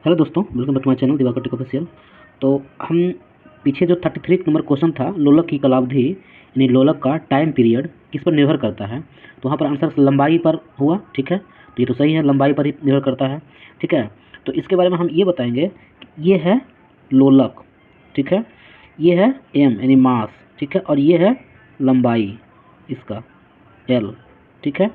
Hello दोस्तों, welcome back to my channel Divakar tech official. तो हम पीछे जो 33 नंबर क्वेश्चन था, लोलक की कालावधि यानी लोलक का टाइम पीरियड किस पर निर्भर करता है। तो वहाँ पर आंसर लंबाई पर हुआ। ठीक है, तो ये तो सही है, लंबाई पर ही निर्भर करता है। ठीक है, तो इसके बारे में हम ये बताएंगे कि ये है लोलक। ठीक है, ये है एम यानी मास। ठीक है, और ये है लंबाई इसका एल। ठीक है,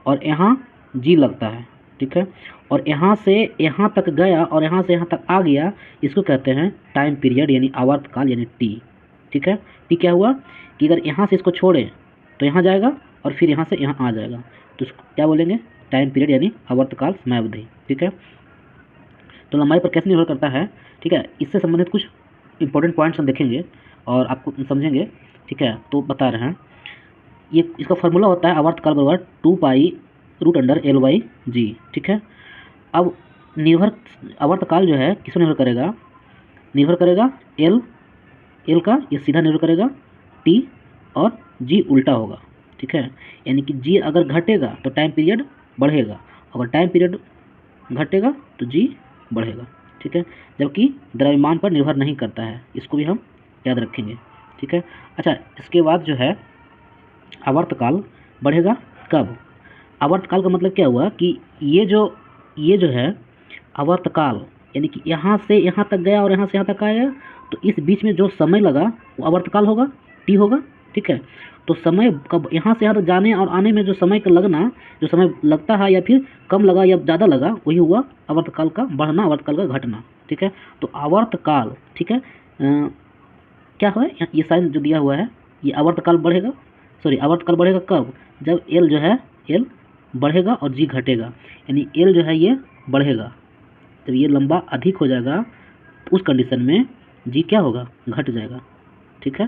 और यहाँ जी लगता है। ठीक है, और यहाँ से यहाँ तक गया और यहाँ से यहाँ तक आ गया, इसको कहते हैं टाइम पीरियड यानी आवर्तकाल यानी टी। ठीक है, टी क्या हुआ कि अगर यहाँ से इसको छोड़े तो यहाँ जाएगा और फिर यहाँ से यहाँ आ जाएगा, तो इसको क्या बोलेंगे, टाइम पीरियड यानी आवर्तकाल समयावधि। ठीक है, तो लंबाई पर कैसे निर्भर करता है। ठीक है, इससे संबंधित कुछ इंपॉर्टेंट पॉइंट्स हम देखेंगे और आपको समझेंगे। ठीक है, तो बता रहे हैं, ये इसका फार्मूला होता है आवर्तकाल बराबर 2π√L/G। ठीक है, अब निर्भर आवर्तकाल जो है किस पर निर्भर करेगा, निर्भर करेगा एल, एल का ये सीधा निर्भर करेगा टी, और जी उल्टा होगा। ठीक है, यानी कि जी अगर घटेगा तो टाइम पीरियड बढ़ेगा, अगर टाइम पीरियड घटेगा तो जी बढ़ेगा। ठीक है, जबकि द्रव्यमान पर निर्भर नहीं करता है, इसको भी हम याद रखेंगे। ठीक है, अच्छा, इसके बाद जो है आवर्तकाल बढ़ेगा कब। आवर्तकाल का मतलब क्या हुआ कि ये जो है आवर्तकाल, यानी कि यहाँ से यहाँ तक गया और यहाँ से यहाँ तक आएगा, तो इस बीच में जो समय लगा वो आवर्तकाल होगा, टी होगा। ठीक है, तो समय कब यहाँ से यहाँ तक जाने और आने में जो समय का लगना, जो समय लगता है या फिर कम लगा या ज़्यादा लगा, वही हुआ आवर्तकाल का बढ़ना, आवर्तकाल का घटना। ठीक है, तो आवर्तकाल, ठीक है, क्या है ये साइन जो दिया हुआ है, ये आवर्तकाल बढ़ेगा, सॉरी आवर्तकाल बढ़ेगा कब, जब एल जो है एल बढ़ेगा और जी घटेगा, यानी एल जो है ये बढ़ेगा, जब ये लंबा अधिक हो जाएगा उस कंडीशन में जी क्या होगा, घट जाएगा। ठीक है,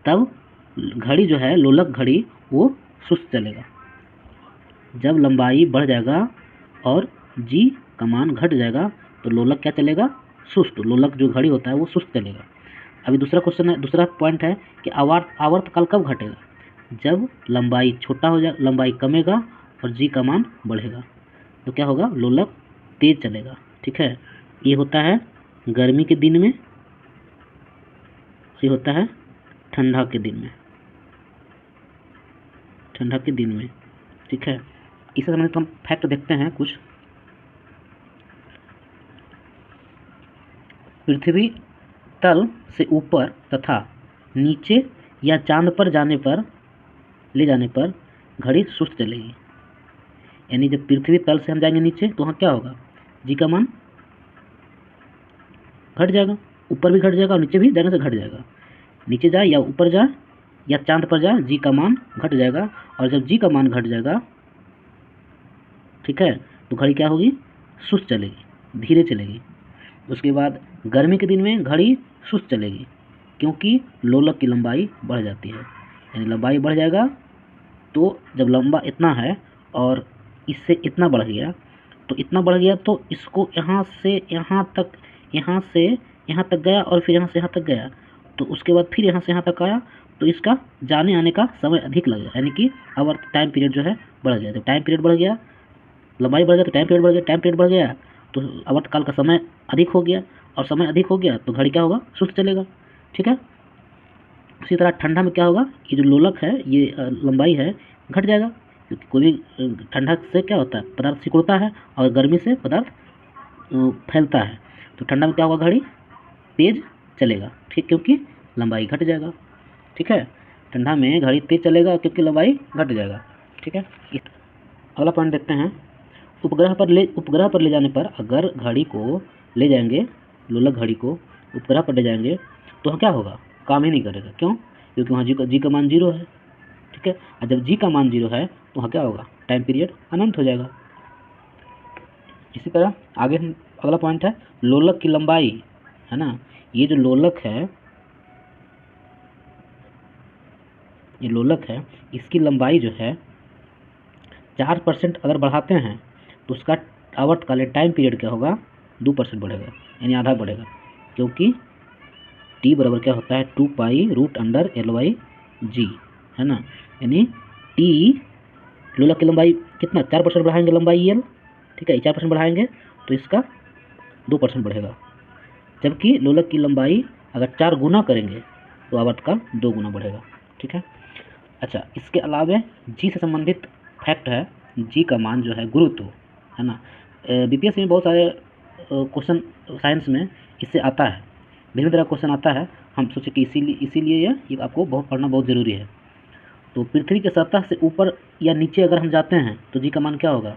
तब घड़ी जो है लोलक घड़ी वो सुस्त चलेगा। जब लंबाई बढ़ जाएगा और जी का मान घट जाएगा तो लोलक क्या चलेगा, सुस्त। लोलक जो घड़ी होता है वो सुस्त चलेगा। अभी दूसरा क्वेश्चन है, दूसरा पॉइंट है कि आवर्तकाल कब घटेगा, जब लंबाई छोटा हो जाए, लंबाई कमेगा और जी का मान बढ़ेगा, तो क्या होगा, लोलक तेज चलेगा। ठीक है, ये होता है गर्मी के दिन में, ये होता है ठंडा के दिन में, ठंडा के दिन में। ठीक है, इससे संबंधित हम फैक्ट देखते हैं कुछ। पृथ्वी तल से ऊपर तथा नीचे या चांद पर जाने पर, ले जाने पर घड़ी सुस्त चलेगी। यानी जब पृथ्वी तल से हम जाएंगे नीचे तो वहाँ क्या होगा, जी का मान घट जाएगा, ऊपर भी घट जाएगा और नीचे भी जाने से घट जाएगा। नीचे जाए या ऊपर जाए या चांद पर जाए, जी का मान घट जाएगा, और जब जी का मान घट जाएगा, ठीक है, तो घड़ी क्या होगी, सुस्त चलेगी, धीरे चलेगी। उसके बाद गर्मी के दिन में घड़ी सुस्त चलेगी, क्योंकि लोलक की लंबाई बढ़ जाती है, यानी लंबाई बढ़ जाएगा। तो जब लंबा इतना है और इससे इतना बढ़ गया, तो इतना बढ़ गया तो इसको यहाँ से यहाँ तक, यहाँ से यहाँ तक गया और फिर यहाँ से यहाँ तक गया, तो उसके बाद फिर यहाँ से यहाँ तक आया, तो इसका जाने आने का समय अधिक लगेगा, यानी कि आवर टाइम पीरियड जो है बढ़ गया। जब टाइम पीरियड बढ़ गया, लंबाई बढ़ गया तो टाइम पीरियड बढ़ गया, टाइम पीरियड बढ़ गया तो आवर्तकाल का समय अधिक हो गया, और समय अधिक हो गया तो घड़ी क्या होगा, सुस्त चलेगा। ठीक है, उसी तरह ठंडा में क्या होगा, ये जो लोलक है ये लंबाई है घट जाएगा, क्योंकि कोई भी ठंडा से क्या होता है, पदार्थ सिकुड़ता है, और गर्मी से पदार्थ फैलता है। तो ठंडा में क्या होगा, घड़ी तेज चलेगा, ठीक, क्योंकि लंबाई घट जाएगा। ठीक है, ठंडा में घड़ी तेज चलेगा क्योंकि लंबाई घट जाएगा। ठीक है, अगला पॉइंट देखते हैं, उपग्रह पर ले जाने पर, अगर घड़ी को ले जाएंगे, लोलक घड़ी को उपग्रह पर ले जाएंगे तो वहाँ क्या होगा, काम ही नहीं करेगा। क्यों, क्योंकि वहाँ जी का मान 0 है। ठीक है, और जब जी का मान 0 है तो वहाँ क्या होगा, टाइम पीरियड अनंत हो जाएगा। इसी तरह आगे हम, अगला पॉइंट है लोलक की लंबाई, है ना, ये जो लोलक है, ये लोलक है, इसकी लंबाई जो है 4% अगर बढ़ाते हैं तो उसका आवर्तकाल टाइम पीरियड क्या होगा, 2% बढ़ेगा, यानी आधा बढ़ेगा, क्योंकि टी बराबर क्या होता है, 2π√L/G, है ना, यानी टी, लोलक की लंबाई कितना, 4% बढ़ाएंगे लंबाई एल। ठीक है, 4% बढ़ाएंगे तो इसका 2% बढ़ेगा, जबकि लोलक की लंबाई अगर 4 गुना करेंगे तो आवर्तकाल 2 गुना बढ़ेगा। ठीक है। अच्छा, इसके अलावा जी से संबंधित फैक्ट है, जी का मान जो है गुरुत्व, है ना। बीपीएससी में बहुत सारे क्वेश्चन साइंस में इससे आता है, भिन्न तरह क्वेश्चन आता है। हम सोचे कि इसीलिए ये आपको बहुत पढ़ना बहुत ज़रूरी है। तो पृथ्वी के सतह से ऊपर या नीचे अगर हम जाते हैं तो जी का मान क्या होगा?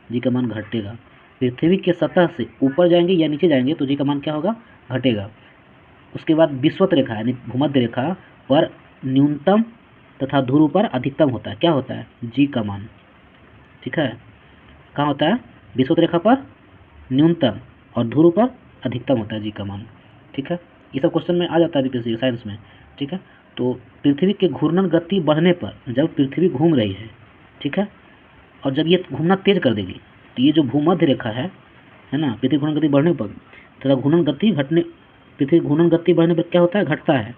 जी का मान घटेगा। पृथ्वी के सतह से ऊपर जाएंगे या नीचे जाएंगे तो जी का मान क्या होगा? घटेगा। उसके बाद विषुवत रेखा यानी भूमध्य रेखा पर न्यूनतम तथा ध्रुव पर अधिकतम होता है। क्या होता है? जी का मान। ठीक है। कहाँ होता है? विषुवत रेखा पर न्यूनतम और ध्रुव पर अधिकतम होता है जी का मान। ठीक है। ये सब क्वेश्चन में आ जाता है बीपीएससी साइंस में। ठीक है। तो पृथ्वी के घूर्णन गति बढ़ने पर, जब पृथ्वी घूम रही है, ठीक है, और जब ये घूमना तेज कर देगी तो ये जो भूमध्य रेखा है ना, पृथ्वी घूर्णन गति बढ़ने पर तथा घूर्णन गति घटने, पृथ्वी घूर्णन गति बढ़ने पर क्या होता है? घटता है।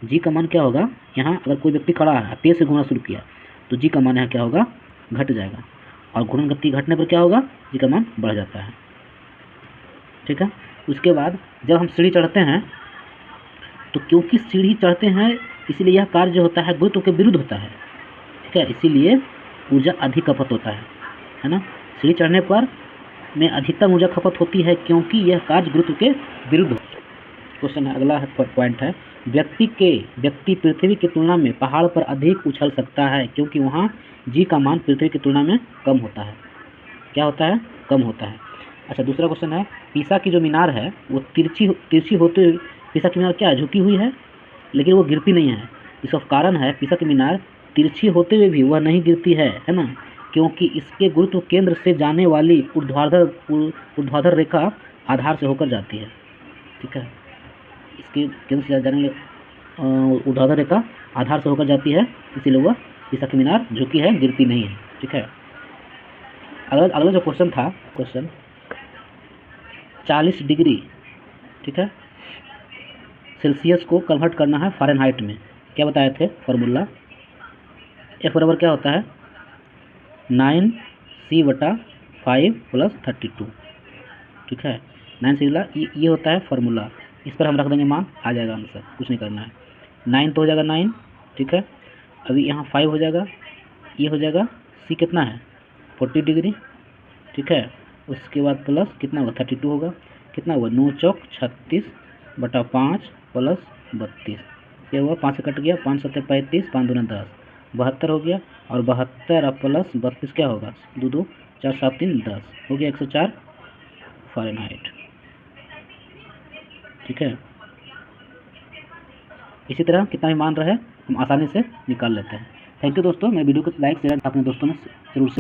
जी का मान क्या होगा? यहाँ अगर कोई व्यक्ति खड़ा है, तेज से घूमना शुरू किया तो जी का मान यहाँ क्या होगा? घट जाएगा। और घूर्णन गति घटने पर क्या होगा? जी का मान बढ़ जाता है। ठीक है। उसके बाद जब हम सीढ़ी चढ़ते हैं तो क्योंकि सीढ़ी चढ़ते हैं इसीलिए यह कार्य जो होता है गुरुत्व के विरुद्ध होता है। ठीक है। इसीलिए ऊर्जा अधिक खपत होता है ना। सीढ़ी चढ़ने पर में अधिकतम ऊर्जा खपत होती है क्योंकि यह कार्य गुरुत्व के विरुद्ध होता है। क्वेश्चन है, अगला पॉइंट है, व्यक्ति पृथ्वी की तुलना में पहाड़ पर अधिक उछल सकता है क्योंकि वहाँ जी का मान पृथ्वी की तुलना में कम होता है। क्या होता है? कम होता है। अच्छा, दूसरा क्वेश्चन है, पीसा की जो मीनार है वो तिरछी होते हुए, पीसा की मीनार क्या है? झुकी हुई है लेकिन वो गिरती नहीं है। इसका कारण है पीसा की मीनार तिरछी होते हुए भी वह नहीं गिरती है ना, क्योंकि इसके गुरुत्व केंद्र से जाने वाली ऊर्ध्वाधर रेखा आधार से होकर जाती है। ठीक है। इसके केंद्र से जाने वाली ऊर्ध्वाधर रेखा आधार से होकर जाती है, इसीलिए वह पीसा की मीनार झुकी है, गिरती नहीं है। ठीक है। अगला जो क्वेश्चन था, क्वेश्चन 40 डिग्री, ठीक है, सेल्सियस को कन्वर्ट करना है फ़ारेनहाइट में। क्या बताए थे? फार्मूला F बराबर क्या होता है? 9c/5 + 32। ठीक है। 9c ये होता है फार्मूला। इस पर हम रख देंगे मान, आ जाएगा आंसर, कुछ नहीं करना है। 9 तो हो जाएगा 9, ठीक है। अभी यहाँ 5 हो जाएगा, ये हो जाएगा, c कितना है? 40 डिग्री, ठीक है। उसके बाद प्लस कितना होगा? 32 होगा। कितना हुआ? 9 चौक 36/5 + 32। ये हुआ 5 से कट गया, 5 7 35, 5 दूना 10, 72 हो गया। और 72 प्लस 32 क्या होगा? 2 2 4 7 3 10 हो गया 104 फ़ारेनहाइट। ठीक है। इसी तरह कितना भी मान रहे हम आसानी से निकाल लेते हैं। थैंक यू दोस्तों। मेरे वीडियो को लाइक शेयर अपने दोस्तों में जरूर